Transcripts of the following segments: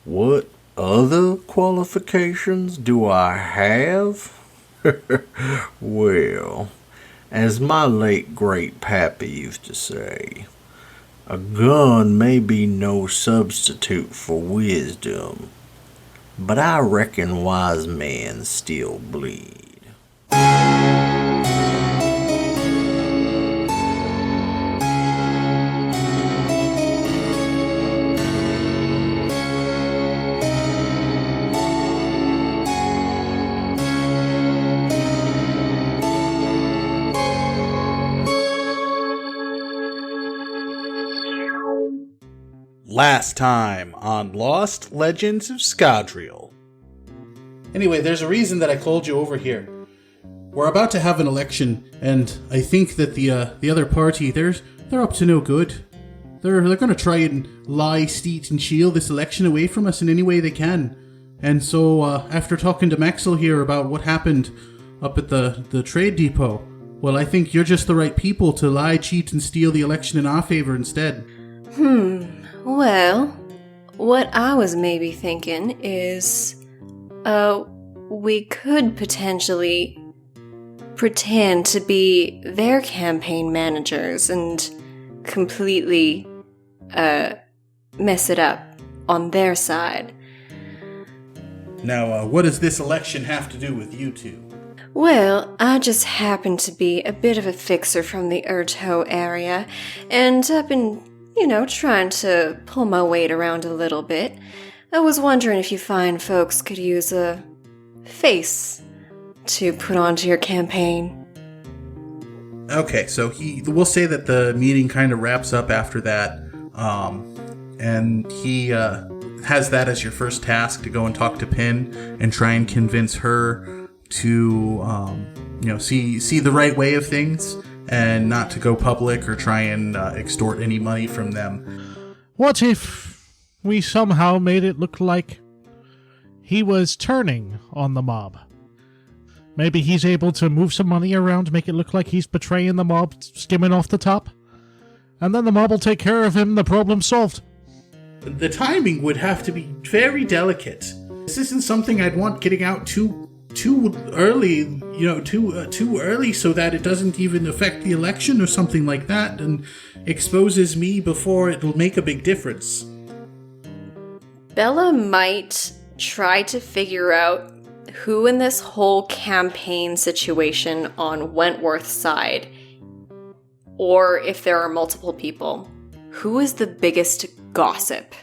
What other qualifications do I have? Well, as my late great pappy used to say, a gun may be no substitute for wisdom, but I reckon wise men still bleed. Last time on Lost Legends of Scadrial. Anyway, there's a reason that I called you over here. We're about to have an election, and I think that the other party, they're up to no good. They're going to try and lie, steal, and shield this election away from us in any way they can. And so, after talking to Maxwell here about what happened up at the trade depot, well, I think you're just the right people to lie, cheat, and steal the election in our favor instead. Well, what I was maybe thinking is, we could potentially pretend to be their campaign managers and completely, mess it up on their side. Now, what does this election have to do with you two? Well, I just happen to be a bit of a fixer from the Urto area, and I've been trying to pull my weight around a little bit. I was wondering if you fine folks could use a face to put onto your campaign. Okay, so we'll say that the meeting kind of wraps up after that, and he has that as your first task, to go and talk to Pin and try and convince her to, see the right way of things, and not to go public or try and extort any money from them. What if we somehow made it look like he was turning on the mob? Maybe he's able to move some money around, make it look like he's betraying the mob, skimming off the top, and then the mob will take care of him, the problem's solved. The timing would have to be very delicate. This isn't something I'd want getting out too early, too early, so that it doesn't even affect the election or something like that, and exposes me before it'll make a big difference. Bella might try to figure out who in this whole campaign situation on Wentworth's side, or if there are multiple people, who is the biggest gossip?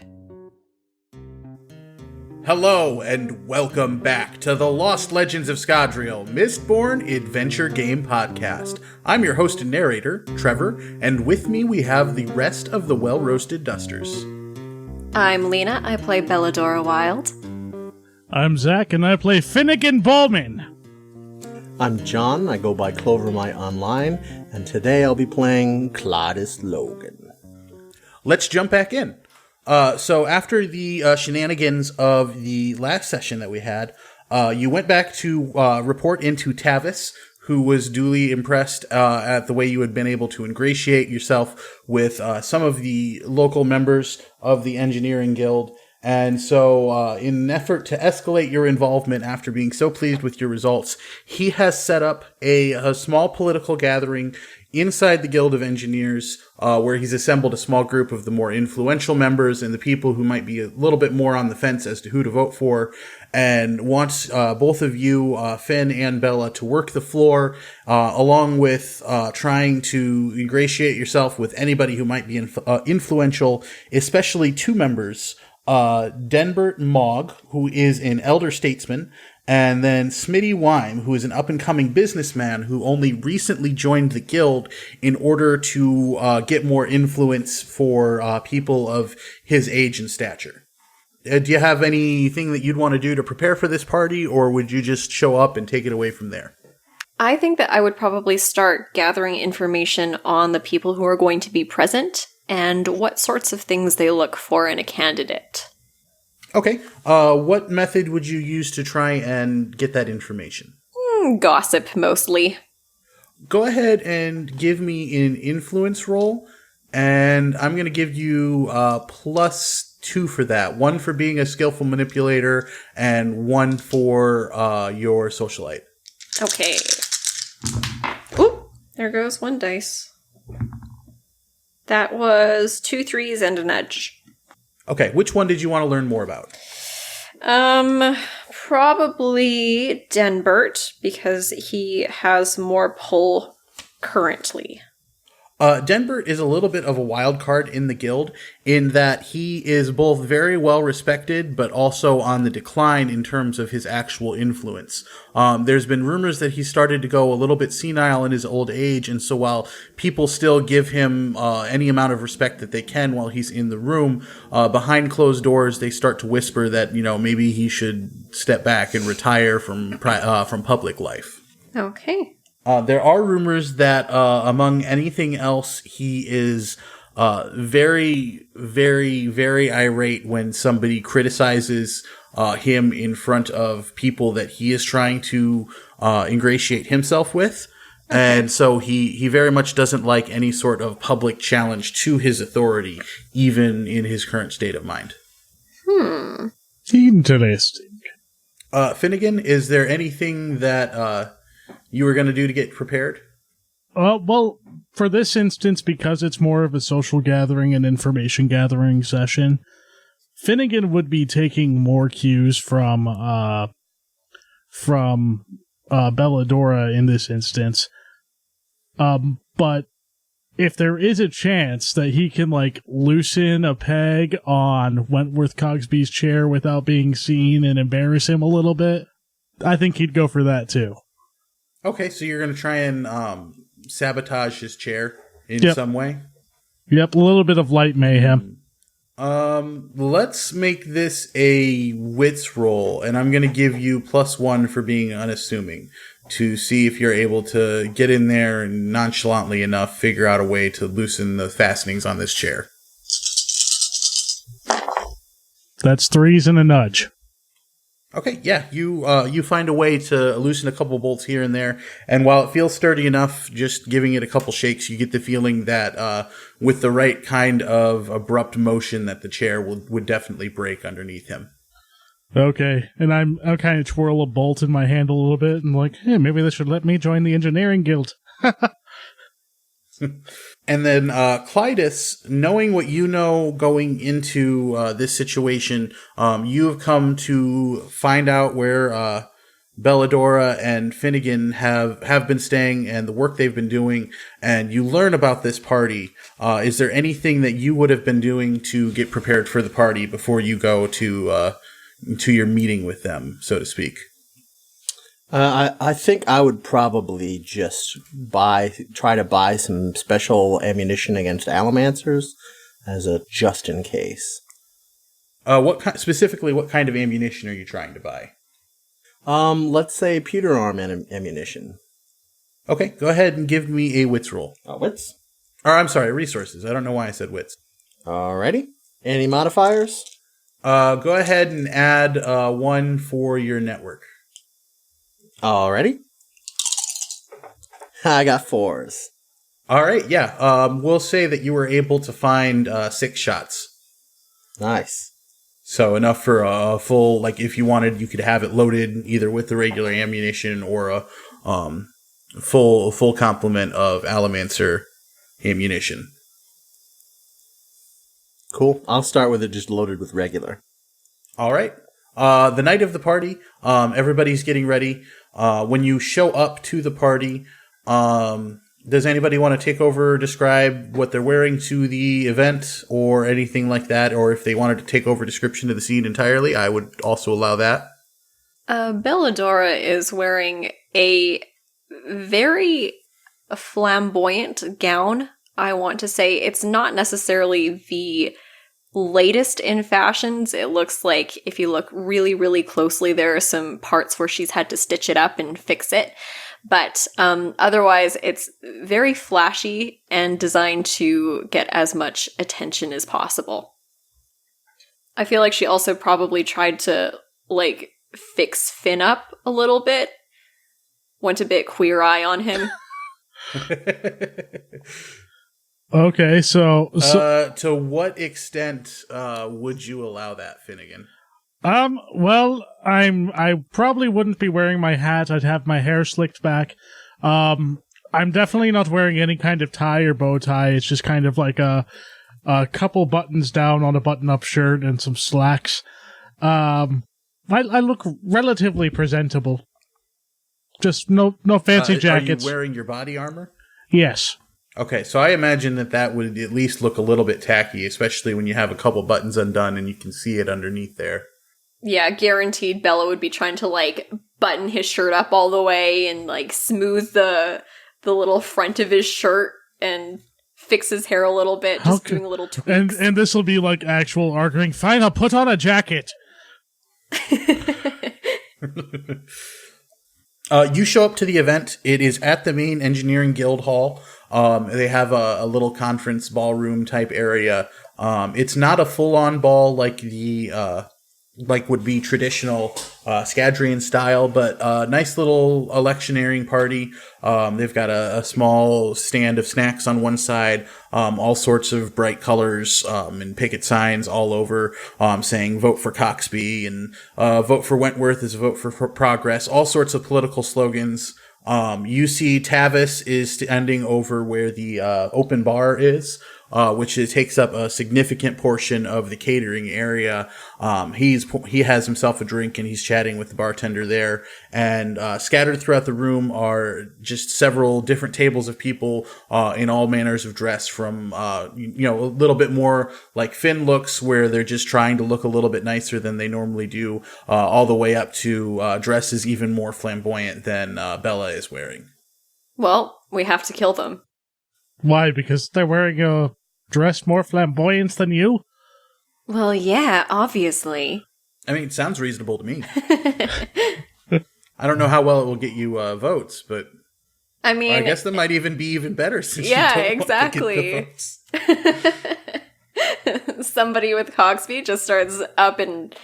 Hello, and welcome back to the Lost Legends of Scadrial Mistborn Adventure Game Podcast. I'm your host and narrator, Trevor, and with me we have the rest of the well-roasted dusters. I'm Lena, I play Beladora Wilde. I'm Zach, and I play Finnigan Bomon. I'm John, I go by Clovermite Online, and today I'll be playing Cladis Logan. Let's jump back in. So after the shenanigans of the last session that we had, you went back to report into Tavis, who was duly impressed at the way you had been able to ingratiate yourself with some of the local members of the engineering guild. And so in an effort to escalate your involvement after being so pleased with your results, he has set up a small political gathering inside the Guild of Engineers, where he's assembled a small group of the more influential members and the people who might be a little bit more on the fence as to who to vote for, and wants both of you, Finn and Bella, to work the floor, along with trying to ingratiate yourself with anybody who might be influential, especially two members, Denbert Mogg, who is an elder statesman, and then Smitty Wyme, who is an up-and-coming businessman who only recently joined the guild in order to get more influence for people of his age and stature. Do you have anything that you'd want to do to prepare for this party, or would you just show up and take it away from there? I think that I would probably start gathering information on the people who are going to be present and what sorts of things they look for in a candidate. Okay. What method would you use to try and get that information? Gossip, mostly. Go ahead and give me an influence roll, and I'm going to give you 2 for that. 1 for being a skillful manipulator, and 1 for your socialite. Okay. Oop! There goes 1 dice. That was 2 3s and a nudge. Okay, which one did you want to learn more about? Probably Denbert, because he has more pull currently. Denbert is a little bit of a wild card in the guild in that he is both very well respected, but also on the decline in terms of his actual influence. There's been rumors that he started to go a little bit senile in his old age, and so while people still give him any amount of respect that they can while he's in the room, behind closed doors they start to whisper that, you know, maybe he should step back and retire from public life. Okay. There are rumors that, among anything else, he is very, very, very irate when somebody criticizes him in front of people that he is trying to ingratiate himself with. Okay. And so he very much doesn't like any sort of public challenge to his authority, even in his current state of mind. Interesting. Finnigan, is there anything that you were going to do to get prepared? Well, for this instance, because it's more of a social gathering and information gathering session, Finnigan would be taking more cues from Beladora in this instance. But if there is a chance that he can, like, loosen a peg on Wentworth Cogsby's chair without being seen and embarrass him a little bit, I think he'd go for that too. Okay, so you're going to try and sabotage his chair in some way? Yep, a little bit of light mayhem. Let's make this a wits roll, and I'm going to give you +1 for being unassuming to see if you're able to get in there and nonchalantly enough figure out a way to loosen the fastenings on this chair. That's 3s and a nudge. Okay, yeah, you find a way to loosen a couple bolts here and there, and while it feels sturdy enough, just giving it a couple shakes, you get the feeling that with the right kind of abrupt motion that the chair would definitely break underneath him. Okay, and I'll kind of twirl a bolt in my hand a little bit, and like, hey, maybe they should let me join the engineering guild. And then Clytus, knowing what you know going into this situation, you have come to find out where Beladora and Finnigan have been staying and the work they've been doing, and you learn about this party. Is there anything that you would have been doing to get prepared for the party before you go to your meeting with them, so to speak? I think I would probably just try to buy some special ammunition against Allomancers as a just in case. Specifically, what kind of ammunition are you trying to buy? Let's say pewter arm ammunition. Okay, go ahead and give me a wits roll. Wits? Or I'm sorry, resources. I don't know why I said wits. Alrighty. Any modifiers? Go ahead and add 1 for your network. Alrighty. I got 4s. All right, yeah. We'll say that you were able to find 6 shots. Nice. So enough for a full, like if you wanted, you could have it loaded either with the regular ammunition or a full complement of Allomancer ammunition. Cool. I'll start with it just loaded with regular. All right. The night of the party, everybody's getting ready. When you show up to the party, does anybody want to take over or describe what they're wearing to the event or anything like that? Or if they wanted to take over description of the scene entirely, I would also allow that. Beladora is wearing a very flamboyant gown. I want to say it's not necessarily the latest in fashions. It looks like if you look really, really closely, there are some parts where she's had to stitch it up and fix it. But otherwise, it's very flashy and designed to get as much attention as possible. I feel like she also probably tried to, like, fix Finn up a little bit. Went a bit queer eye on him. Okay, so To what extent would you allow that, Finnigan? well, I probably wouldn't be wearing my hat. I'd have my hair slicked back. I'm definitely not wearing any kind of tie or bow tie. It's just kind of like a couple buttons down on a button-up shirt and some slacks. I look relatively presentable. Just no fancy jackets. Are you wearing your body armor? Yes. Okay, so I imagine that would at least look a little bit tacky, especially when you have a couple buttons undone and you can see it underneath there. Yeah, guaranteed Bella would be trying to, like, button his shirt up all the way and, like, smooth the little front of his shirt and fix his hair a little bit, just doing a little tweaks. And this will be, like, actual arguing. Fine, I'll put on a jacket. You show up to the event. It is at the main Engineering Guild Hall. They have a little conference ballroom type area. It's not a full-on ball like like would be traditional Scadrian style, but a nice little electioneering party. They've got a small stand of snacks on one side, all sorts of bright colors and picket signs all over saying vote for Coxby and vote for Wentworth is a vote for progress, all sorts of political slogans. You see Tavis is standing over where the open bar is, which takes up a significant portion of the catering area. He has himself a drink and he's chatting with the bartender there. And scattered throughout the room are just several different tables of people in all manners of dress, from a little bit more like Finn looks, where they're just trying to look a little bit nicer than they normally do, all the way up to dresses even more flamboyant than Bella is wearing. Well, we have to kill them. Why? Because they're wearing a dress more flamboyant than you? Well, yeah, obviously. I mean, it sounds reasonable to me. I don't know how well it will get you votes, but I mean, I guess that might even be even better since yeah, you don't exactly. want to get the votes. Somebody with Cogsby just starts up and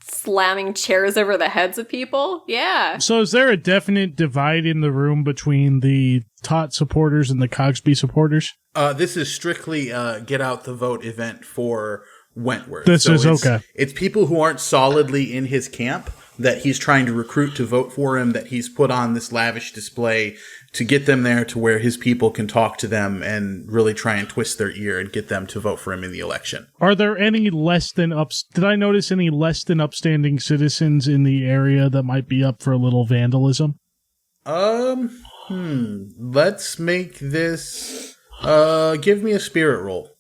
slamming chairs over the heads of people. Yeah. So is there a definite divide in the room between the Tot supporters and the Cogsby supporters? This is strictly get out the vote event for Wentworth. Okay. It's people who aren't solidly in his camp that he's trying to recruit to vote for him, that he's put on this lavish display to get them there to where his people can talk to them and really try and twist their ear and get them to vote for him in the election. Are there any did I notice any less than upstanding citizens in the area that might be up for a little vandalism? Let's make this, give me a spirit roll.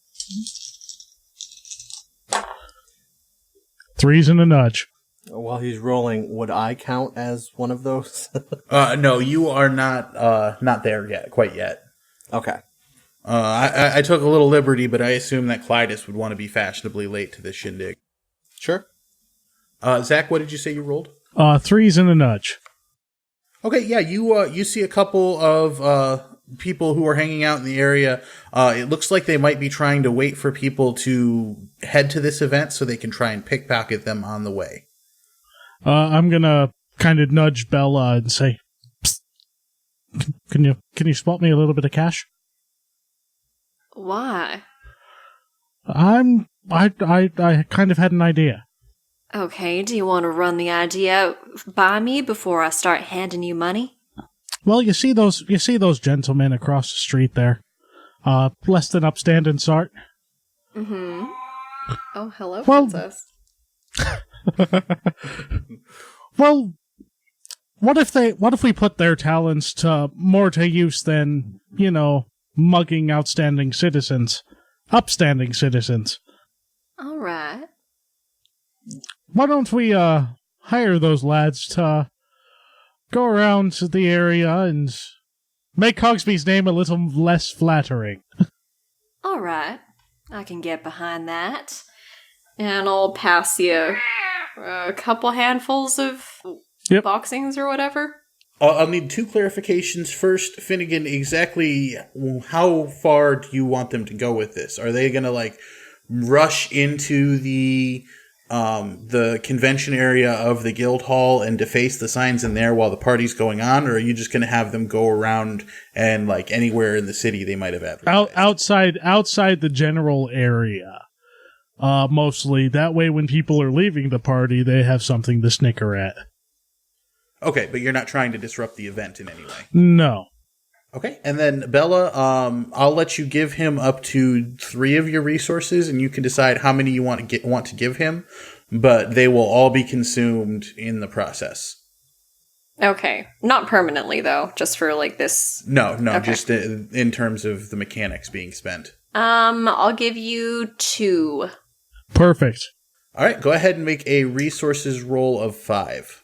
3's and a nudge. While he's rolling, would I count as one of those? No, you are not there yet, quite yet. Okay. I took a little liberty, but I assume that Clytus would want to be fashionably late to this shindig. Sure. Zach, what did you say you rolled? 3's and a nudge. Okay, yeah, you see a couple of people who are hanging out in the area. It looks like they might be trying to wait for people to head to this event so they can try and pickpocket them on the way. I'm gonna kind of nudge Bella and say, "Psst. Can you spot me a little bit of cash?" Why? I kind of had an idea. Okay, do you want to run the idea by me before I start handing you money? Well, you see those gentlemen across the street there, less than upstanding sort. Mm-hmm. Oh, hello, Well, princess. Well, what if we put their talents to more to use than, mugging upstanding citizens? All right. Why don't we hire those lads to go around to the area and make Cogsby's name a little less flattering? All right. I can get behind that. And I'll pass you a couple handfuls of boxings or whatever. I'll need two clarifications. First, Finnigan, exactly how far do you want them to go with this? Are they going to, rush into the the convention area of the guild hall and deface the signs in there while the party's going on, or are you just going to have them go around and like anywhere in the city they might have advertised? Outside the general area, mostly. That way, when people are leaving the party, they have something to snicker at. Okay, but you're not trying to disrupt the event in any way. No. Okay, and then Bella, I'll let you give him up to 3 of your resources, and you can decide how many you want to give him, but they will all be consumed in the process. Okay. Not permanently, though, just for, like, this... No, Okay. just in terms of the mechanics being spent. I'll give you 2. Perfect. All right, go ahead and make a resources roll of 5.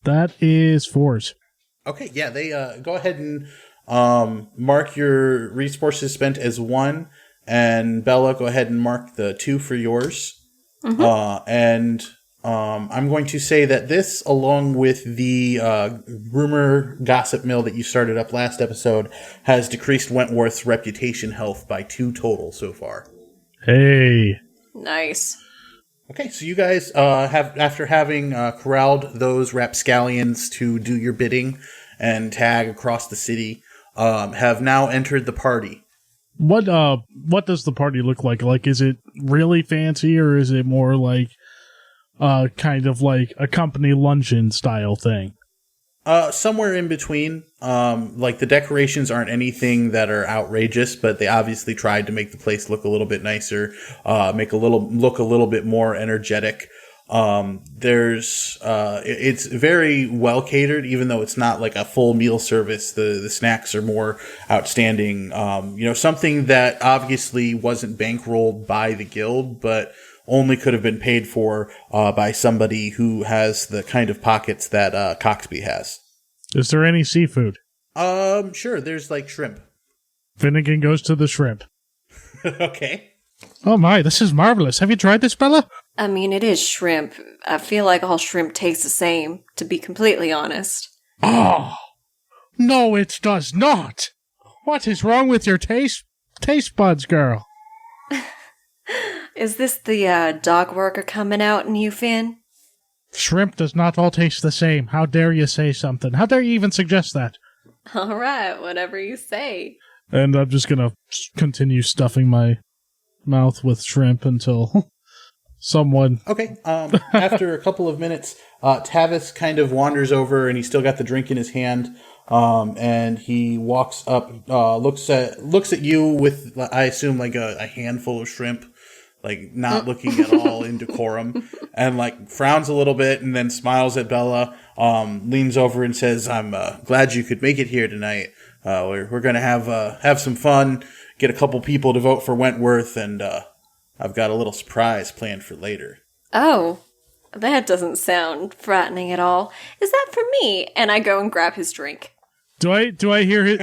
That is 4s. Okay, yeah, they go ahead and mark your resources spent as 1, and Bella, go ahead and mark the 2 for yours. And I'm going to say that this, along with the rumor gossip mill that you started up last episode, has decreased Wentworth's reputation health by 2 total so far. Hey. Nice. Okay, so you guys have, after having corralled those rapscallions to do your bidding and tag across the city, have now entered the party. What does the party look like? Like, is it really fancy, or is it more like kind of like a company luncheon style thing? Somewhere in between. Like, the decorations aren't anything that are outrageous, but they obviously tried to make the place look a little bit nicer, look a little bit more energetic. It's very well catered, even though it's not like a full meal service. The snacks are more outstanding. Something that obviously wasn't bankrolled by the guild, but only could have been paid for by somebody who has the kind of pockets that Coxby has. Is there any seafood? Sure. There's like shrimp. Finnigan goes to the shrimp. Okay. Oh my, this is marvelous. Have you tried this, Bella? I mean, it is shrimp. I feel like all shrimp taste the same, to be completely honest. Oh, no, it does not. What is wrong with your taste buds, girl? Is this the dog worker coming out in you, Finn? Shrimp does not all taste the same. How dare you say something? How dare you even suggest that? All right, whatever you say. And I'm just gonna continue stuffing my mouth with shrimp until someone... Okay. After a couple of minutes, Tavis kind of wanders over, and he's still got the drink in his hand. And he walks up, looks at you with, I assume, like a handful of shrimp, like not looking at all in decorum, and like frowns a little bit, and then smiles at Bella. Leans over and says, "I'm glad you could make it here tonight. We're gonna have some fun, get a couple people to vote for Wentworth, and I've got a little surprise planned for later." Oh, that doesn't sound frightening at all. Is that for me? And I go and grab his drink. Do I hear his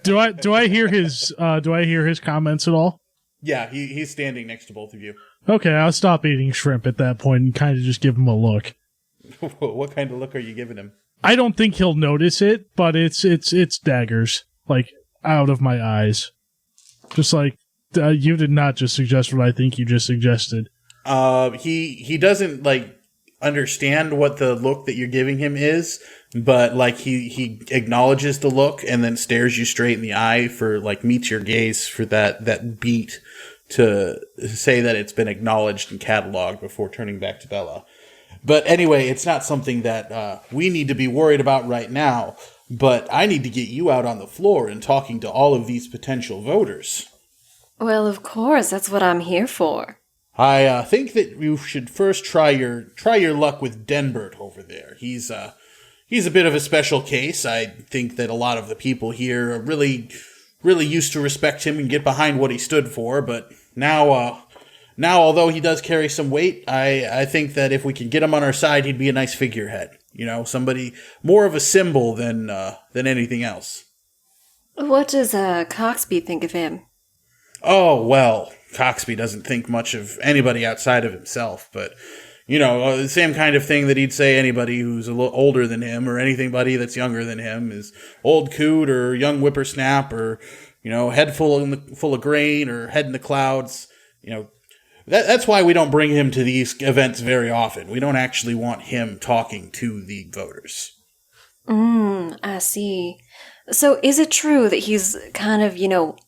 do I hear his comments at all? Yeah, he's standing next to both of you. Okay, I'll stop eating shrimp at that point and kind of just give him a look. What kind of look are you giving him? I don't think he'll notice it, but it's daggers, like, out of my eyes. Just like, you did not just suggest what I think you just suggested. He doesn't, like, understand what the look that you're giving him is, but, like, he acknowledges the look and then stares you straight in the eye for, like, meets your gaze for that beat to say that it's been acknowledged and cataloged before turning back to Bella. But anyway, it's not something that we need to be worried about right now, but I need to get you out on the floor and talking to all of these potential voters. Well, of course, that's what I'm here for. I think that you should first try your luck with Denbert over there. He's a bit of a special case. I think that a lot of the people here are really used to respect him and get behind what he stood for, but now, although he does carry some weight, I think that if we could get him on our side, he'd be a nice figurehead. You know, somebody more of a symbol than anything else. What does Coxby think of him? Oh, well, Coxby doesn't think much of anybody outside of himself, but, you know, the same kind of thing that he'd say anybody who's a little older than him or anybody that's younger than him is old coot or young whippersnap or, head full of grain or head in the clouds. That's why we don't bring him to these events very often. We don't actually want him talking to the voters. I see. So is it true that he's kind of,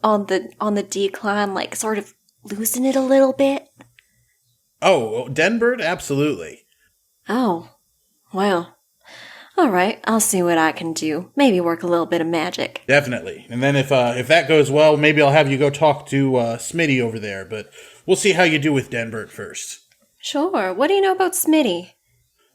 on the decline, like sort of losing it a little bit? Oh, Denbert? Absolutely. Oh, well. All right, I'll see what I can do. Maybe work a little bit of magic. Definitely. And then if that goes well, maybe I'll have you go talk to Smitty over there. But we'll see how you do with Denbert first. Sure. What do you know about Smitty?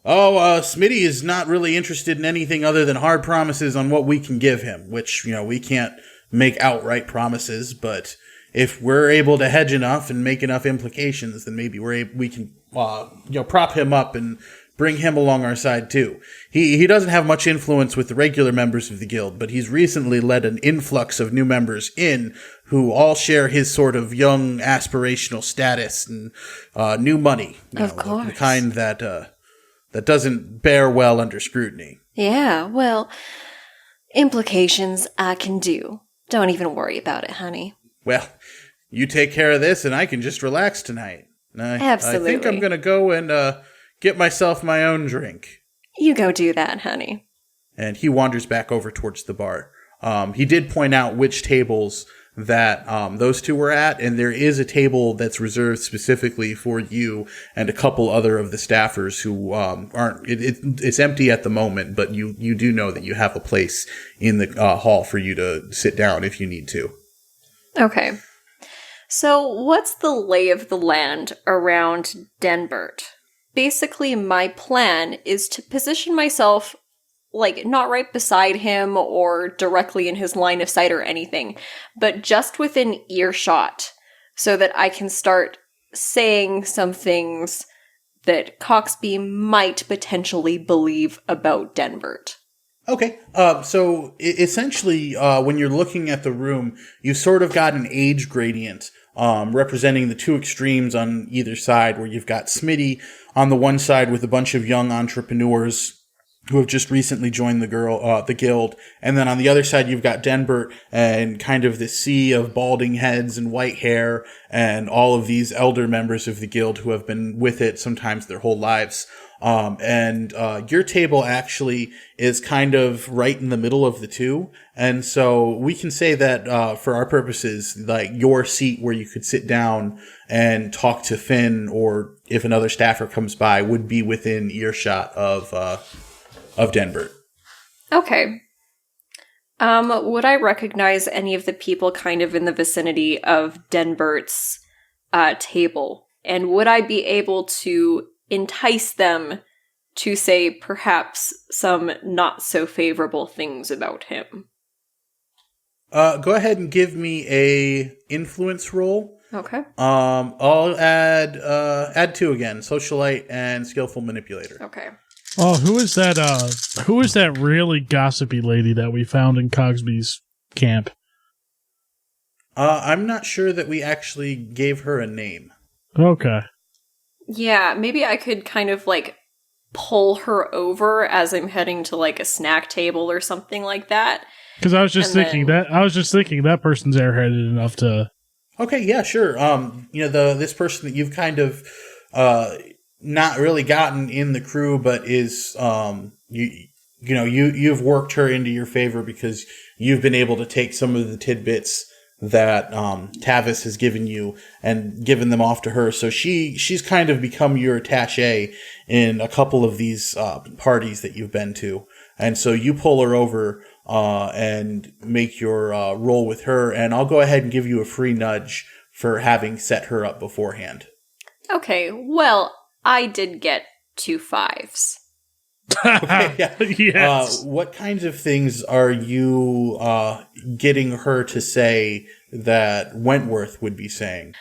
Oh, Smitty is not really interested in anything other than hard promises on what we can give him, which, we can't make outright promises, but if we're able to hedge enough and make enough implications, then maybe we can prop him up and bring him along our side too. He doesn't have much influence with the regular members of the guild, but he's recently led an influx of new members in who all share his sort of young aspirational status and new money. Of course. The kind that doesn't bear well under scrutiny. Yeah, well, implications I can do. Don't even worry about it, honey. Well, you take care of this and I can just relax tonight. Absolutely. I think I'm going to go and get myself my own drink. You go do that, honey. And he wanders back over towards the bar. He did point out which tables that those two were at, and there is a table that's reserved specifically for you and a couple other of the staffers who aren't. It's empty at the moment, but you do know that you have a place in the hall for you to sit down if you need to. Okay. So what's the lay of the land around Denbert? Basically, my plan is to position myself, not right beside him or directly in his line of sight or anything, but just within earshot, so that I can start saying some things that Coxby might potentially believe about Denbert. Okay, so essentially, when you're looking at the room, you've sort of got an age gradient representing the two extremes on either side, where you've got Smitty on the one side with a bunch of young entrepreneurs who have just recently joined the guild, and then on the other side you've got Denbert and kind of this sea of balding heads and white hair and all of these elder members of the guild who have been with it sometimes their whole lives. And your table actually is kind of right in the middle of the two. And so we can say that, for our purposes, your seat where you could sit down and talk to Finn, or if another staffer comes by, would be within earshot of Denbert. Okay. Would I recognize any of the people kind of in the vicinity of Denbert's table? And would I be able to entice them to say perhaps some not so favorable things about him? Go ahead and give me a influence roll. Okay. I'll add 2 again, socialite and skillful manipulator. Okay. Oh, who is that really gossipy lady that we found in Cogsby's camp? I'm not sure that we actually gave her a name. Okay. Yeah, maybe I could kind of pull her over as I'm heading to a snack table or something like that. Because I was just thinking that person's airheaded enough to. Okay, yeah, sure. This person that you've kind of not really gotten in the crew, but is you've worked her into your favor because you've been able to take some of the tidbits that Tavis has given you and given them off to her. So she's kind of become your attaché in a couple of these parties that you've been to. And so you pull her over and make your roll with her, and I'll go ahead and give you a free nudge for having set her up beforehand. Okay, well, I did get 2 5s. Okay, yeah. Yes. What kinds of things are you getting her to say that Wentworth would be saying?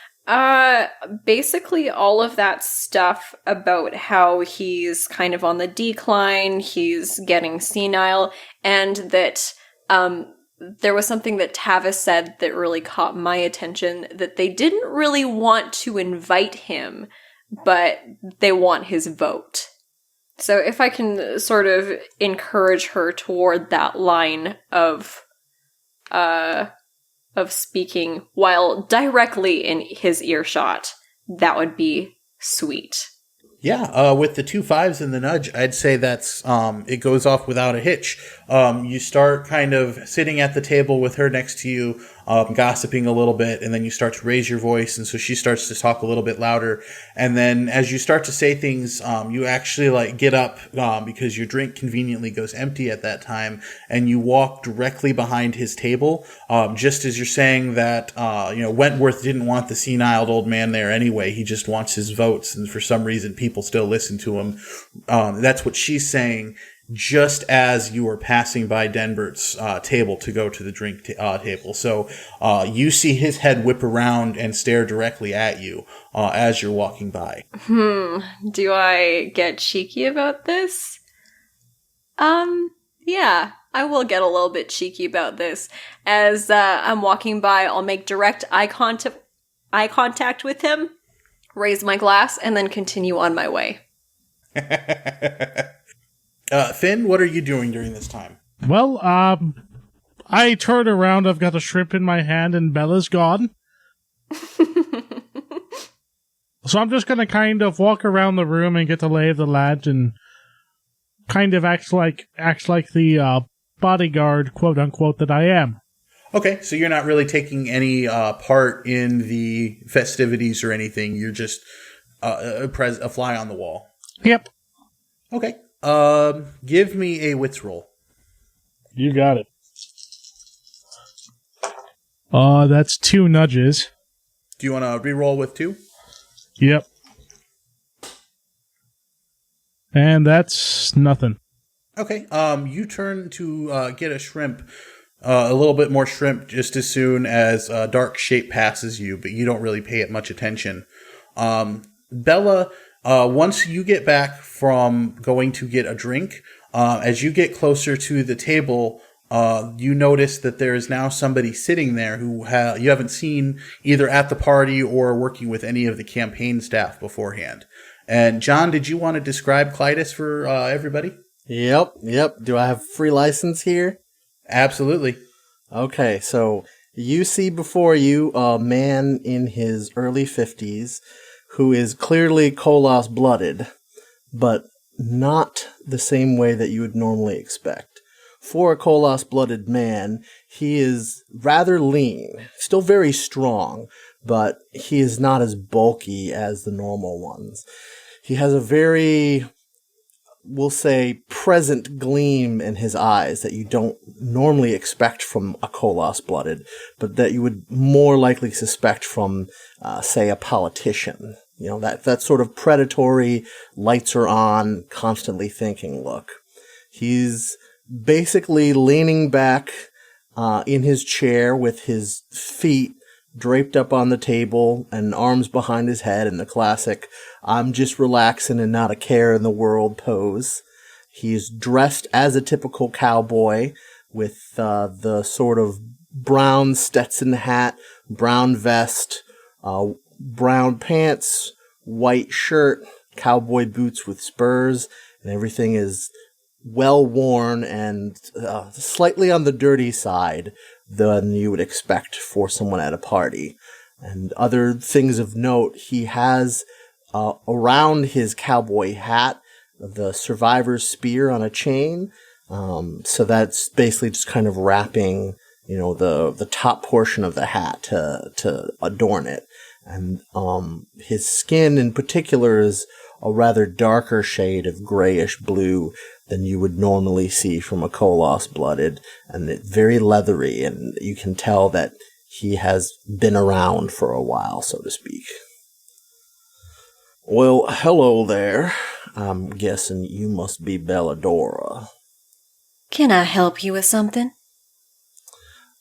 Basically all of that stuff about how he's kind of on the decline, he's getting senile, and that there was something that Tavis said that really caught my attention, that they didn't really want to invite him, but they want his vote. So if I can sort of encourage her toward that line of of speaking while directly in his earshot, that would be sweet. Yeah, with the 2 5s and the nudge, I'd say that's it goes off without a hitch. You start kind of sitting at the table with her next to you, gossiping a little bit, and then you start to raise your voice, and so she starts to talk a little bit louder. And then as you start to say things, you actually like get up because your drink conveniently goes empty at that time, and you walk directly behind his table. Just as you're saying that, Wentworth didn't want the senile old man there anyway. He just wants his votes, and for some reason, people still listen to him. That's what she's saying. Just as you were passing by Denbert's table to go to the drink table. So you see his head whip around and stare directly at you as you're walking by. Do I get cheeky about this? Yeah, I will get a little bit cheeky about this. As I'm walking by, I'll make direct eye contact with him, raise my glass, and then continue on my way. Finn, what are you doing during this time? Well, I turn around, I've got a shrimp in my hand, and Bella's gone. So I'm just gonna kind of walk around the room and get the lay of the land and kind of act like the bodyguard, quote unquote, that I am. Okay, so you're not really taking any part in the festivities or anything. You're just a fly on the wall. Yep. Okay. Give me a wits roll. You got it. That's 2 nudges. Do you want to re-roll with 2? Yep. And that's nothing. Okay. You turn to get a shrimp, a little bit more shrimp, just as soon as a dark shape passes you, but you don't really pay it much attention. Bella, once you get back from going to get a drink, as you get closer to the table, you notice that there is now somebody sitting there who you haven't seen either at the party or working with any of the campaign staff beforehand. And John, did you want to describe Clytus for everybody? Yep. Do I have free license here? Absolutely. Okay, so you see before you a man in his early 50s who is clearly Kolos-blooded, but not the same way that you would normally expect. For a Kolos-blooded man, he is rather lean, still very strong, but he is not as bulky as the normal ones. He has a very, we'll say, present gleam in his eyes that you don't normally expect from a Kolos-blooded, but that you would more likely suspect from, say, a politician. You know, that sort of predatory, lights are on, constantly thinking look. He's basically leaning back in his chair with his feet draped up on the table and arms behind his head in the classic I'm just relaxing and not a care in the world pose. He's dressed as a typical cowboy with the sort of brown Stetson hat, brown vest, brown pants, white shirt, cowboy boots with spurs, and everything is well worn and slightly on the dirty side than you would expect for someone at a party. And other things of note, he has around his cowboy hat the survivor's spear on a chain. So that's basically just kind of wrapping, the top portion of the hat to adorn it. And his skin in particular is a rather darker shade of grayish blue than you would normally see from a Kolos-blooded, and it's very leathery, and you can tell that he has been around for a while, so to speak. Well, hello there. I'm guessing you must be Beladora. Can I help you with something?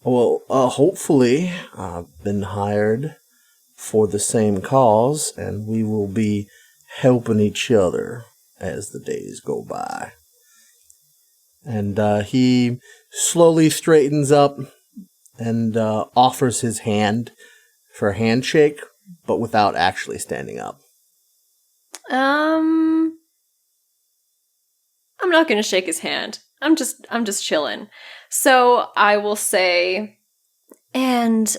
Well, hopefully. I've been hired for the same cause, and we will be helping each other as the days go by. And he slowly straightens up and offers his hand for a handshake, but without actually standing up. I'm not gonna shake his hand. I'm just chilling. So I will say, And,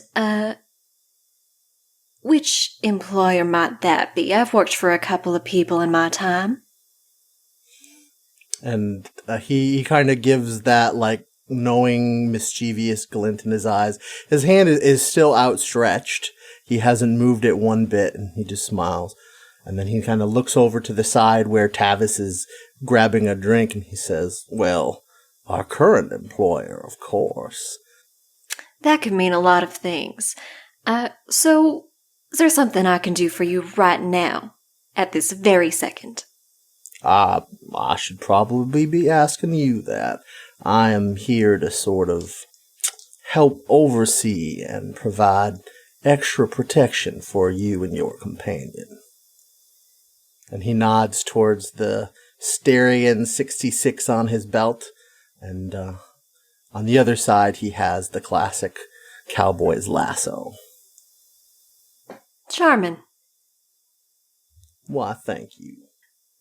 which employer might that be? I've worked for a couple of people in my time. And he kind of gives that, like, knowing, mischievous glint in his eyes. His hand is still outstretched. He hasn't moved it one bit, and he just smiles. And then he kind of looks over to the side where Tavis is grabbing a drink, and he says, well, our current employer, of course. That could mean a lot of things. So, is there something I can do for you right now, at this very second? I should probably be asking you that. I am here to sort of help oversee and provide extra protection for you and your companion. And he nods towards the Styrian 66 on his belt, and on the other side he has the classic cowboy's lasso. Charmin. Why, thank you.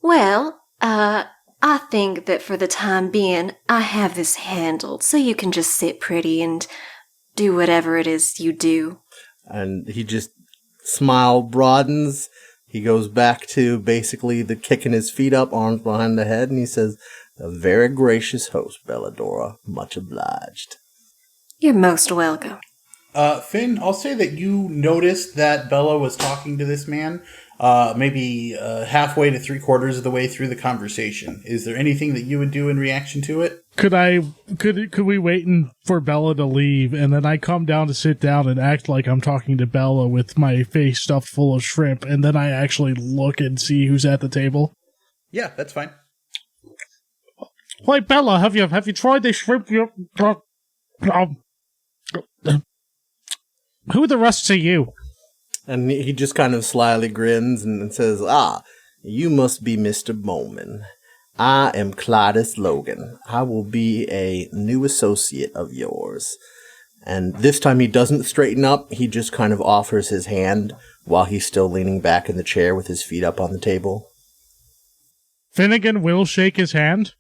Well, I think that for the time being, I have this handled, so you can just sit pretty and do whatever it is you do. And he just smile broadens. He goes back to basically the kicking his feet up, arms behind the head, and he says, a very gracious host, Beladora. Much obliged. You're most welcome. Finn, I'll say that you noticed that Bella was talking to this man maybe halfway to 3/4 of the way through the conversation. Is there anything that you would do in reaction to it? Could we wait for Bella to leave, and then I come down to sit down and act like I'm talking to Bella with my face stuffed full of shrimp, and then I actually look and see who's at the table? Yeah, that's fine. Wait, Bella, have you tried the shrimp? Who the rest are you? And he just kind of slyly grins and says, you must be Mr. Bowman. I am Clytus Logan. I will be a new associate of yours. And this time he doesn't straighten up. He just kind of offers his hand while he's still leaning back in the chair with his feet up on the table. Finnigan will shake his hand,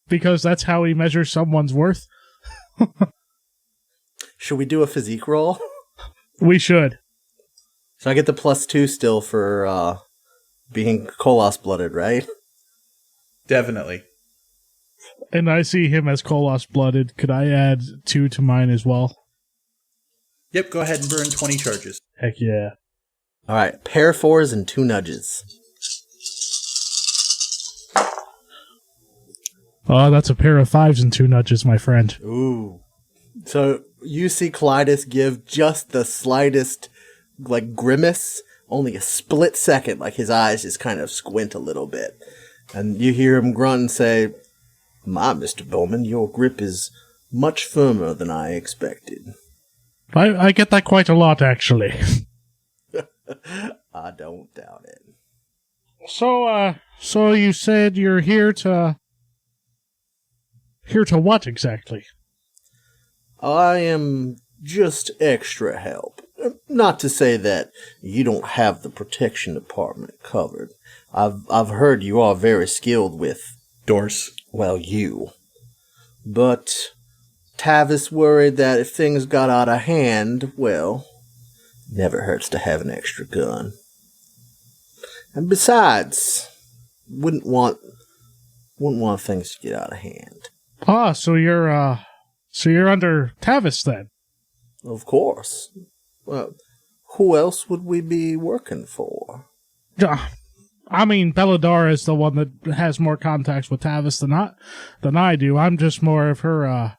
because that's how he measures someone's worth. Should we do a physique roll? We should. So I get the +2 still for being Kolos-blooded, right? Definitely. And I see him as Kolos-blooded. Could I add 2 to mine as well? Yep, go ahead and burn 20 charges. Heck yeah. All right, pair 4s and 2 nudges. Oh, that's a pair of 5s and 2 nudges, my friend. Ooh. So you see Clytus give just the slightest, like, grimace, only a split second, like his eyes just kind of squint a little bit. And you hear him grunt and say, my, Mr. Bowman, your grip is much firmer than I expected. I get that quite a lot, actually. I don't doubt it. So you said you're here to... Here to what, exactly? I am just extra help. Not to say that you don't have the protection department covered. I've heard you are very skilled with... Doors. Well, you. But Tavis worried that if things got out of hand, well, never hurts to have an extra gun. And besides, wouldn't want things to get out of hand. Ah, so you're under Tavis then? Of course. Well, who else would we be working for? I mean, Beladora is the one that has more contacts with Tavis than I do. I'm just more of her.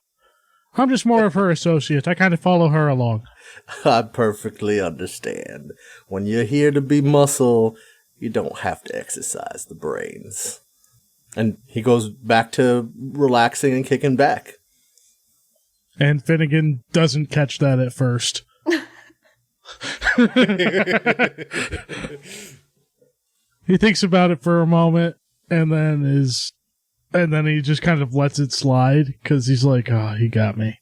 I'm just more of her associate. I kind of follow her along. I perfectly understand. When you're here to be muscle, you don't have to exercise the brains. And he goes back to relaxing and kicking back. And Finnigan doesn't catch that at first. He thinks about it for a moment, and then he just kind of lets it slide because he's like, "Oh, he got me."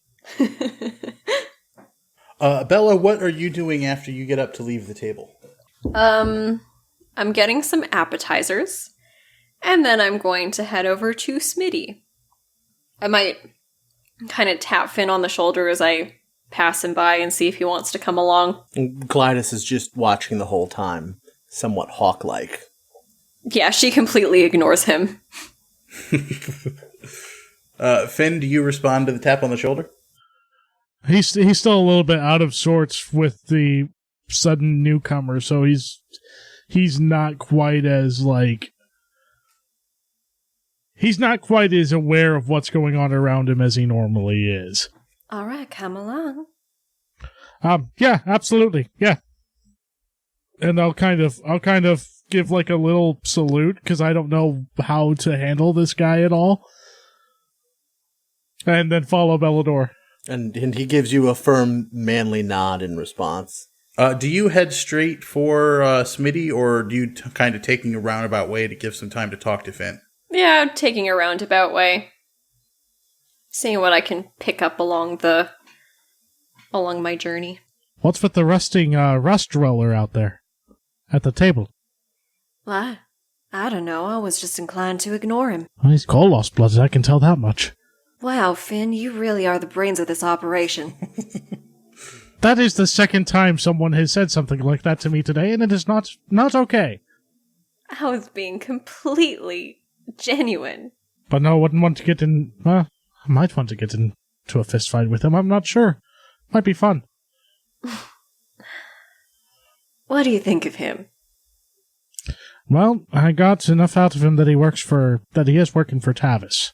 Bella, what are you doing after you get up to leave the table? I'm getting some appetizers, and then I'm going to head over to Smitty. I might kind of tap Finn on the shoulder as I pass him by and see if he wants to come along. And Gladys is just watching the whole time, somewhat hawk-like. Yeah, she completely ignores him. Finn, do you respond to the tap on the shoulder? He's still a little bit out of sorts with the sudden newcomer, so he's not quite as he's not quite as aware of what's going on around him as he normally is. All right, come along. Yeah, absolutely, yeah. And I'll kind of give like a little salute because I don't know how to handle this guy at all, and then follow Beladora. And he gives you a firm, manly nod in response. Do you head straight for Smitty, or do you kind of taking a roundabout way to give some time to talk to Finn? Yeah, I'm taking a roundabout way. Seeing what I can pick up along my journey. What's with the rusting rust roller out there at the table? Well, I don't know. I was just inclined to ignore him. Well, he's coal-lost-blooded, I can tell that much. Wow, Finn, you really are the brains of this operation. That is the second time someone has said something like that to me today, and it is not okay. I was being completely genuine. But no, I wouldn't want to get in... I might want to get into a fist fight with him, I'm not sure. Might be fun. What do you think of him? Well, I got enough out of him that he is working for Tavis.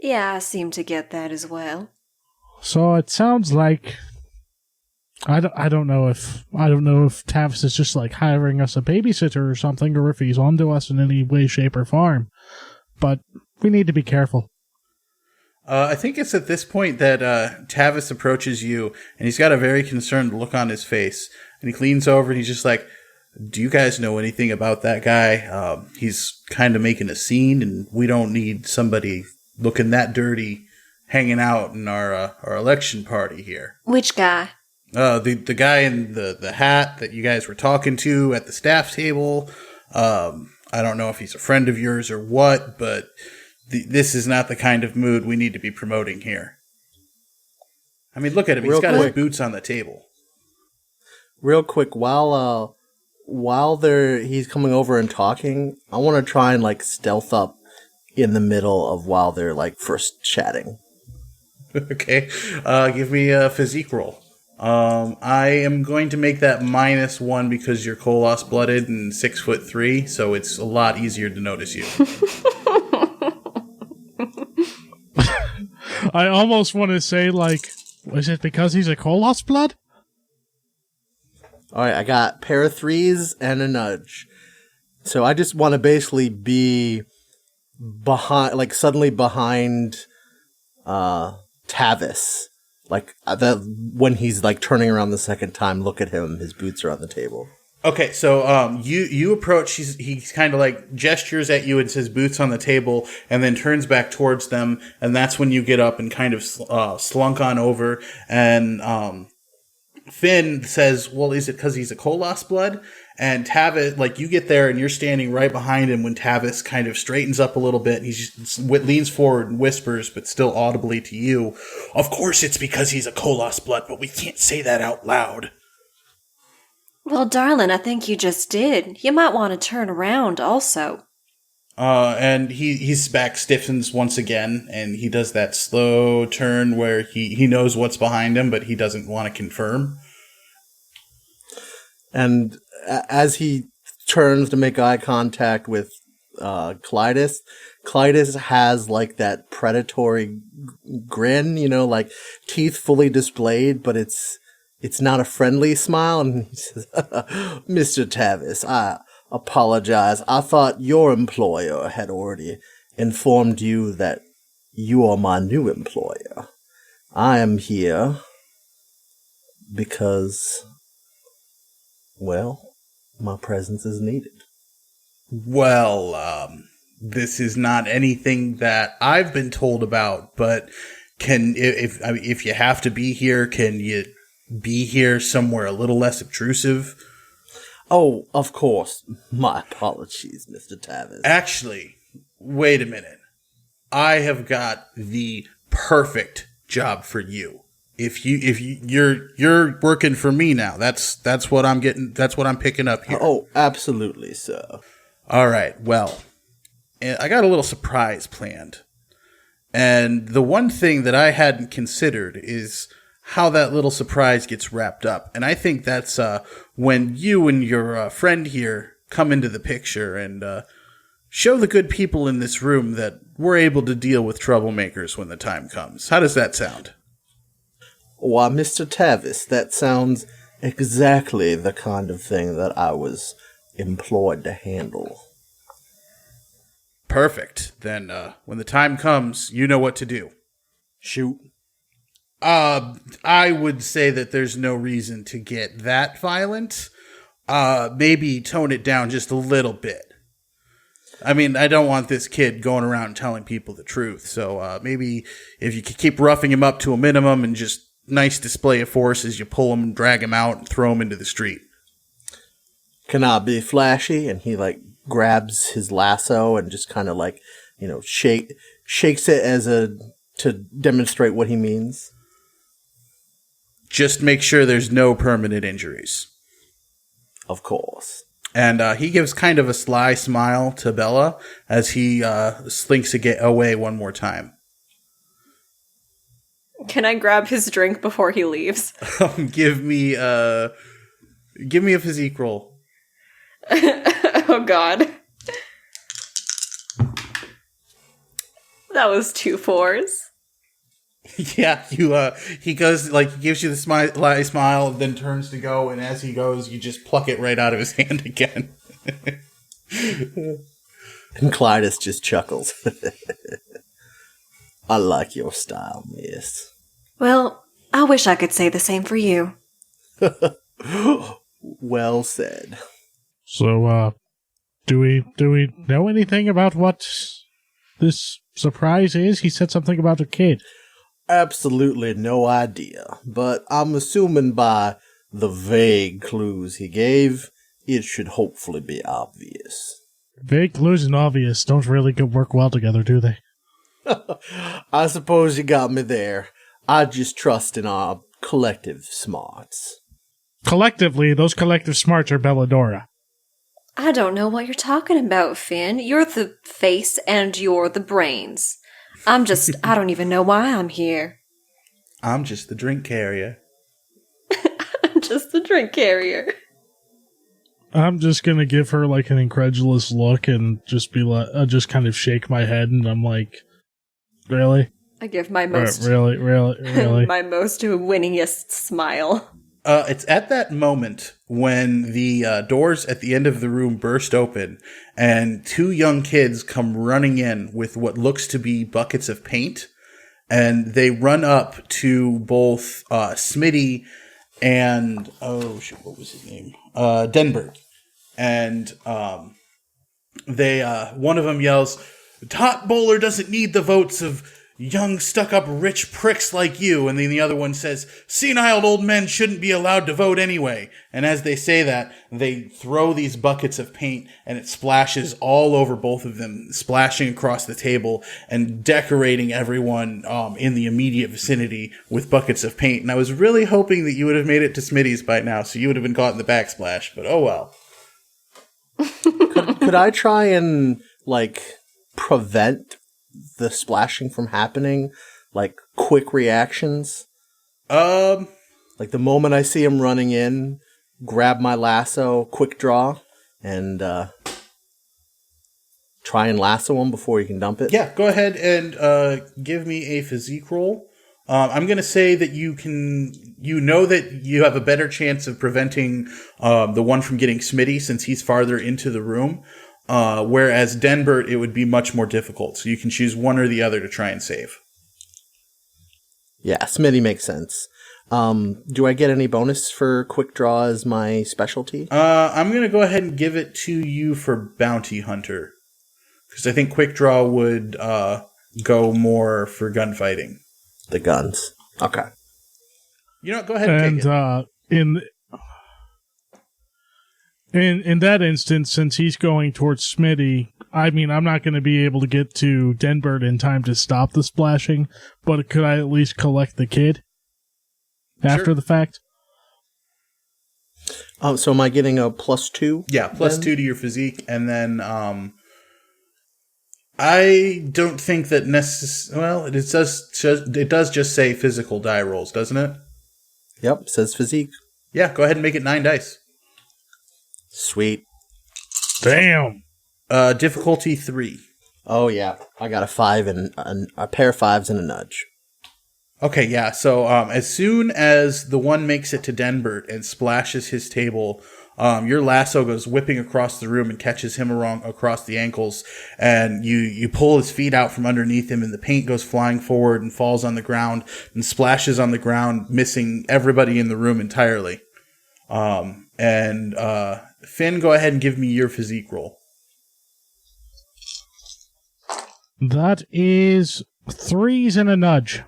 Yeah, I seem to get that as well. So it sounds like I don't know if Tavis is just like hiring us a babysitter or something, or if he's onto us in any way, shape, or form. But we need to be careful. I think it's at this point that Tavis approaches you, and he's got a very concerned look on his face. And he leans over and he's just like, "Do you guys know anything about that guy? He's kind of making a scene, and we don't need somebody looking that dirty hanging out in our election party here." Which guy? The guy in the hat that you guys were talking to at the staff table. I don't know if he's a friend of yours or what, but this is not the kind of mood we need to be promoting here. I mean, look at him. He's got his boots on the table. Real quick, while he's coming over and talking, I want to try and stealth up in the middle of while they're first chatting. Okay, give me a physique roll. I am going to make that -1 because you're Koloss blooded and 6'3", so it's a lot easier to notice you. I almost want to say is it because he's a Koloss blood? All right, I got pair of 3s and a nudge. So I just want to basically be behind, suddenly behind Tavis. When he's turning around the second time, look at him, his boots are on the table. Okay, so you approach, he kind of gestures at you and says boots on the table, and then turns back towards them, and that's when you get up and kind of slunk on over, and Finn says, well, is it because he's a Koloss blood? And Tavis, you get there and you're standing right behind him when Tavis kind of straightens up a little bit and he just leans forward and whispers, but still audibly to you, "Of course it's because he's a Koloss blood, but we can't say that out loud." Well, darling, I think you just did. You might want to turn around also. And his back stiffens once again, and he does that slow turn where he knows what's behind him, but he doesn't want to confirm. And as he turns to make eye contact with Clytus has that predatory grin, teeth fully displayed, but it's not a friendly smile. And he says, "Mr. Tavis, I apologize. I thought your employer had already informed you that you are my new employer. I am here because, well, my presence is needed." Well, this is not anything that I've been told about, but if you have to be here, can you be here somewhere a little less obtrusive? Oh, of course. My apologies, Mr. Tavis. Actually, wait a minute. I have got the perfect job for you. You're working for me now. That's what I'm getting. That's what I'm picking up here. Oh, absolutely, sir. All right. Well, I got a little surprise planned. And the one thing that I hadn't considered is how that little surprise gets wrapped up. And I think that's when you and your friend here come into the picture and show the good people in this room that we're able to deal with troublemakers when the time comes. How does that sound? Why, Mr. Tavis, that sounds exactly the kind of thing that I was employed to handle. Perfect. Then when the time comes, you know what to do. Shoot. I would say that there's no reason to get that violent. Maybe tone it down just a little bit. I mean, I don't want this kid going around telling people the truth. So maybe if you could keep roughing him up to a minimum and just nice display of force as you pull him and drag him out and throw him into the street. Can I be flashy? And he grabs his lasso and just kind of shakes it to demonstrate what he means. Just make sure there's no permanent injuries. Of course. And he gives kind of a sly smile to Bella as he slinks away one more time. Can I grab his drink before he leaves? Give me a physique roll. Oh, God. That was 2 4s. Yeah, he goes, he gives you the sly smile, then turns to go, and as he goes, you just pluck it right out of his hand again. And Clytus just chuckles. I like your style, miss. Well, I wish I could say the same for you. Well said. So, do we know anything about what this surprise is? He said something about a kid. Absolutely no idea, but I'm assuming by the vague clues he gave, it should hopefully be obvious. Vague clues and obvious don't really work well together, do they? I suppose you got me there. I just trust in our collective smarts. Collectively, those collective smarts are Beladora. I don't know what you're talking about, Finn. You're the face and you're the brains. I don't even know why I'm here. I'm just the drink carrier. I'm just the drink carrier. I'm just gonna give her an incredulous look and just be just kind of shake my head, and I'm like, really? I give my most really my most winningest smile. It's at that moment when the doors at the end of the room burst open and 2 young kids come running in with what looks to be buckets of paint. And they run up to both Smitty and, what was his name? Denberg. And one of them yells, "Tot Bowler doesn't need the votes of young stuck-up rich pricks like you." And then the other one says, "Senile old men shouldn't be allowed to vote anyway." And as they say that, they throw these buckets of paint and it splashes all over both of them, splashing across the table and decorating everyone in the immediate vicinity with buckets of paint. And I was really hoping that you would have made it to Smitty's by now, so you would have been caught in the backsplash, but oh well. Could I try and, prevent the splashing from happening? Quick reactions? The moment I see him running in, grab my lasso, quick draw, and try and lasso him before he can dump it? Yeah, go ahead and give me a physique roll. I'm going to say that you know that you have a better chance of preventing the one from getting Smitty since he's farther into the room. Whereas Denbert, it would be much more difficult. So you can choose one or the other to try and save. Yeah, Smitty makes sense. Do I get any bonus for quick draw as my specialty? I'm going to go ahead and give it to you for Bounty Hunter. Because I think quick draw would go more for gunfighting. The guns. Okay. You know what? Go ahead and take it. In that instance, since he's going towards Smitty, I mean, I'm not going to be able to get to Denbert in time to stop the splashing, but could I at least collect the kid? after the fact? Oh, so am I getting a +2? Yeah, +2 to your physique, and then I don't think that well, it does just say physical die rolls, doesn't it? Yep, says physique. Yeah, go ahead and make it 9 dice. Sweet. Damn. Difficulty 3. Oh yeah, I got a 5 and a pair of 5s and a nudge. Okay, yeah. So as soon as the one makes it to Denbert and splashes his table, your lasso goes whipping across the room and catches him across the ankles, and you pull his feet out from underneath him, and the paint goes flying forward and falls on the ground and splashes on the ground, missing everybody in the room entirely. Finn, go ahead and give me your physique roll. That is 3s and a nudge.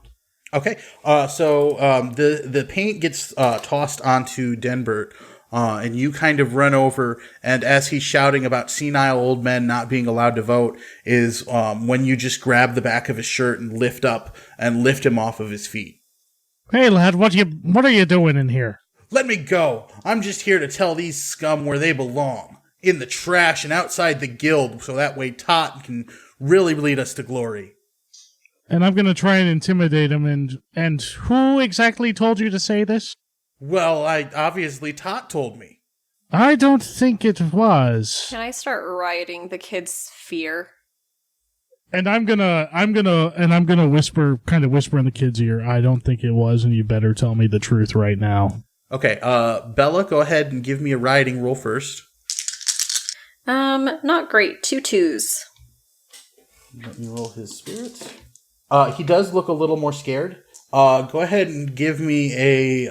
Okay, the paint gets tossed onto Denbert, and you kind of run over, and as he's shouting about senile old men not being allowed to vote, is when you just grab the back of his shirt and lift him off of his feet. Hey, lad, what are you doing in here? Let me go. I'm just here to tell these scum where they belong, in the trash and outside the guild, so that way Tot can really lead us to glory. And I'm going to try and intimidate him, and who exactly told you to say this? Well, obviously Tot told me. I don't think it was. Can I start rioting the kid's fear? And I'm gonna whisper in the kid's ear. I don't think it was, and you better tell me the truth right now. Okay, Bella, go ahead and give me a rioting roll first. Not great. 2 2s. Let me roll his spirits. He does look a little more scared. Go ahead and give me a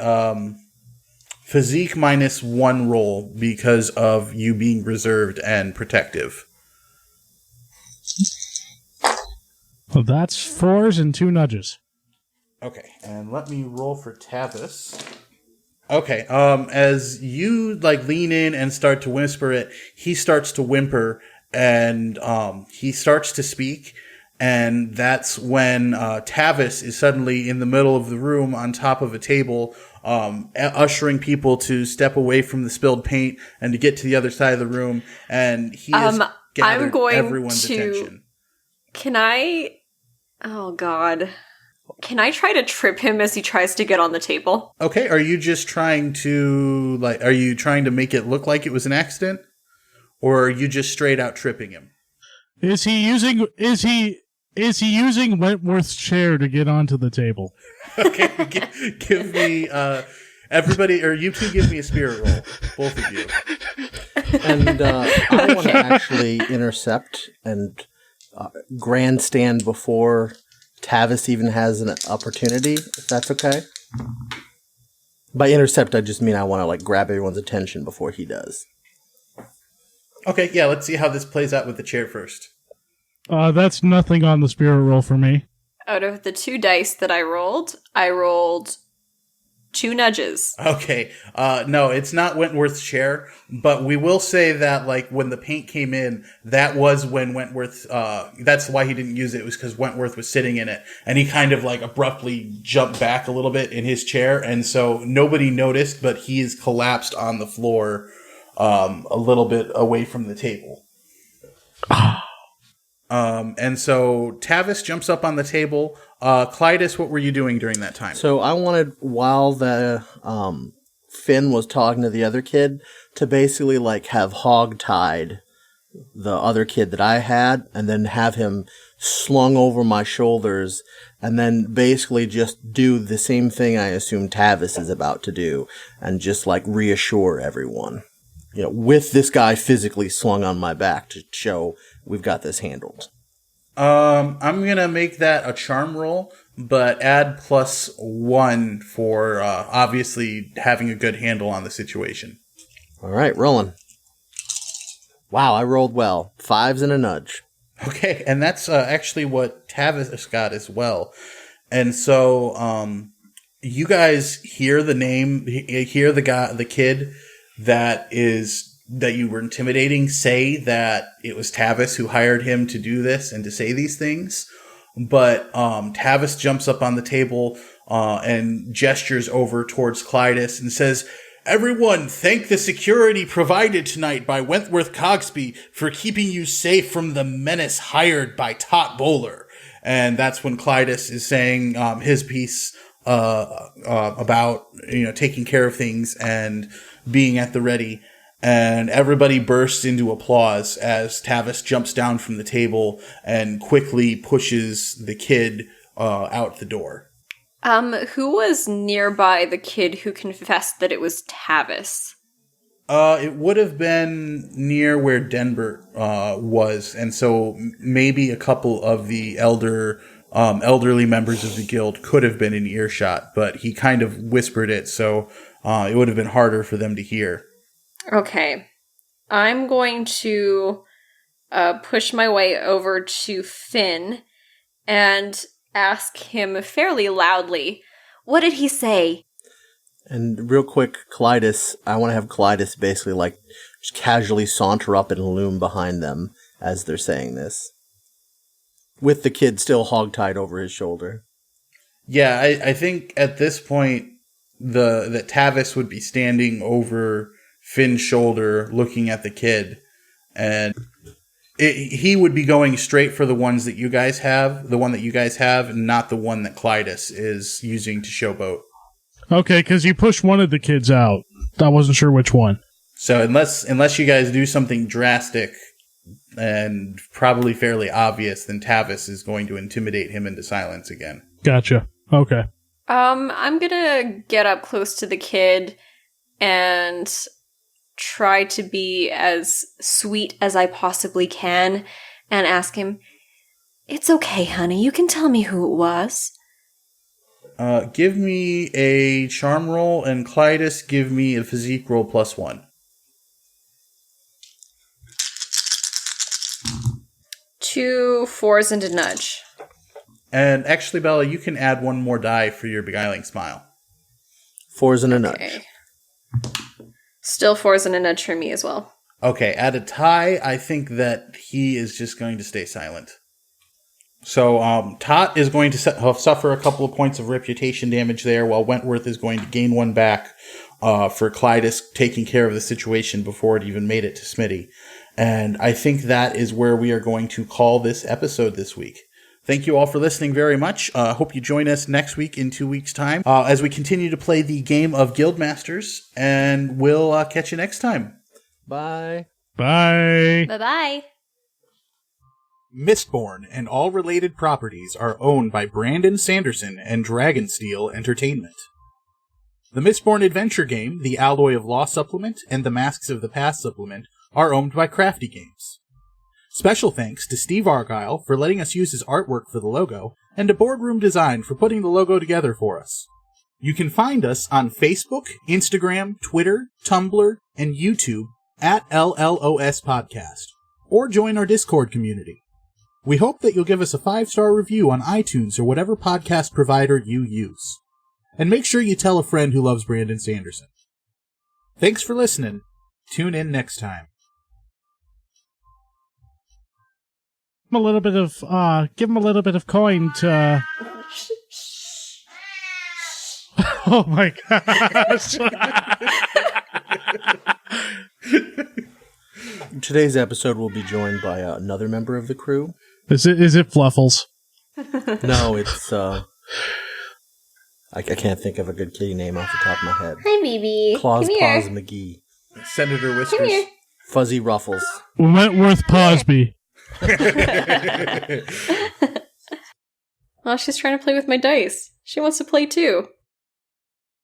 physique -1 roll because of you being reserved and protective. Well, that's 4s and 2 nudges. Okay, and let me roll for Tavis. Okay, as you lean in and start to whisper it, he starts to whimper and he starts to speak. And that's when Tavis is suddenly in the middle of the room on top of a table, ushering people to step away from the spilled paint and to get to the other side of the room. And he has gathered everyone's attention. Can I... Oh, God. Can I try to trip him as he tries to get on the table? Okay, are you just trying to, are you trying to make it look like it was an accident? Or are you just straight out tripping him? Is he using Wentworth's chair to get onto the table? Okay, give me everybody, or you two, give me a spirit roll, both of you. And I want to actually intercept and grandstand before Tavis even has an opportunity, if that's okay. By intercept, I just mean I want to grab everyone's attention before he does. Okay, yeah, let's see how this plays out with the chair first. That's nothing on the spirit roll for me. Out of the 2 dice that I rolled 2 nudges. Okay, no, it's not Wentworth's chair, but we will say that, when the paint came in, that was when Wentworth, that's why he didn't use it, was because Wentworth was sitting in it, and he kind of, abruptly jumped back a little bit in his chair, and so nobody noticed, but he is collapsed on the floor, a little bit away from the table. And so Tavis jumps up on the table. Clytus, what were you doing during that time? So I wanted, while the Finn was talking to the other kid, to basically have hog-tied the other kid that I had, and then have him slung over my shoulders, and then basically just do the same thing I assume Tavis is about to do, and just reassure everyone. With this guy physically slung on my back to show we've got this handled. I'm going to make that a charm roll, but add +1 for obviously having a good handle on the situation. All right, rolling. Wow, I rolled well. 5s and a nudge. Okay, and that's actually what Tavis got as well. And so you guys hear the name, hear the kid that you were intimidating say that it was Tavis who hired him to do this and to say these things. But Tavis jumps up on the table, and gestures over towards Clytus and says, "Everyone, thank the security provided tonight by Wentworth Cogsby for keeping you safe from the menace hired by Tot Bowler." And that's when Clytus is saying his piece about taking care of things and being at the ready. And everybody bursts into applause as Tavis jumps down from the table and quickly pushes the kid out the door. Who was nearby the kid who confessed that it was Tavis? It would have been near where Denbert was, and so maybe a couple of the elderly members of the guild could have been in earshot, but he kind of whispered it, so it would have been harder for them to hear. Okay. I'm going to push my way over to Finn and ask him fairly loudly, "What did he say?" And real quick, Clytus, I want to have Clytus basically like just casually saunter up and loom behind them as they're saying this, with the kid still hogtied over his shoulder. Yeah, I think at this point that Tavis would be standing over Finn's shoulder looking at the kid, and he would be going straight for the one that you guys have, and not the one that Clytus is using to showboat. Okay, because you pushed one of the kids out. I wasn't sure which one. So unless you guys do something drastic and probably fairly obvious, then Tavis is going to intimidate him into silence again. Gotcha. Okay. I'm gonna get up close to the kid and try to be as sweet as I possibly can and ask him, "It's okay, honey. You can tell me who it was." Give me a charm roll, and Clytus, give me a physique roll +1. 2 4s and a nudge. And actually, Bella, you can add one more die for your beguiling smile. 4s and a nudge. Okay. Still 4s and a nudge for me as well. Okay, at a tie, I think that he is just going to stay silent. So, Tot is going to suffer a couple of points of reputation damage there, while Wentworth is going to gain one back for Clytus taking care of the situation before it even made it to Smitty. And I think that is where we are going to call this episode this week. Thank you all for listening very much. Hope you join us next week in 2 weeks' time as we continue to play the Game of Guildmasters, and we'll catch you next time. Bye. Bye. Bye-bye. Mistborn and all related properties are owned by Brandon Sanderson and Dragonsteel Entertainment. The Mistborn adventure game, the Alloy of Law supplement, and the Masks of the Past supplement are owned by Crafty Games. Special thanks to Steve Argyle for letting us use his artwork for the logo, and to Boardroom Design for putting the logo together for us. You can find us on Facebook, Instagram, Twitter, Tumblr, and YouTube at LLOS Podcast, or join our Discord community. We hope that you'll give us a 5-star review on iTunes or whatever podcast provider you use. And make sure you tell a friend who loves Brandon Sanderson. Thanks for listening. Tune in next time. Give him a little bit of coin to. Oh my gosh! Today's episode will be joined by another member of the crew. Is it Fluffles? No, it's I can't think of a good kitty name off the top of my head. Hi, baby. Claus Come here. Paws McGee. Senator Whiskers. Come here. Fuzzy Ruffles. Wentworth Posby. Well, she's trying to play with my dice. She wants to play too.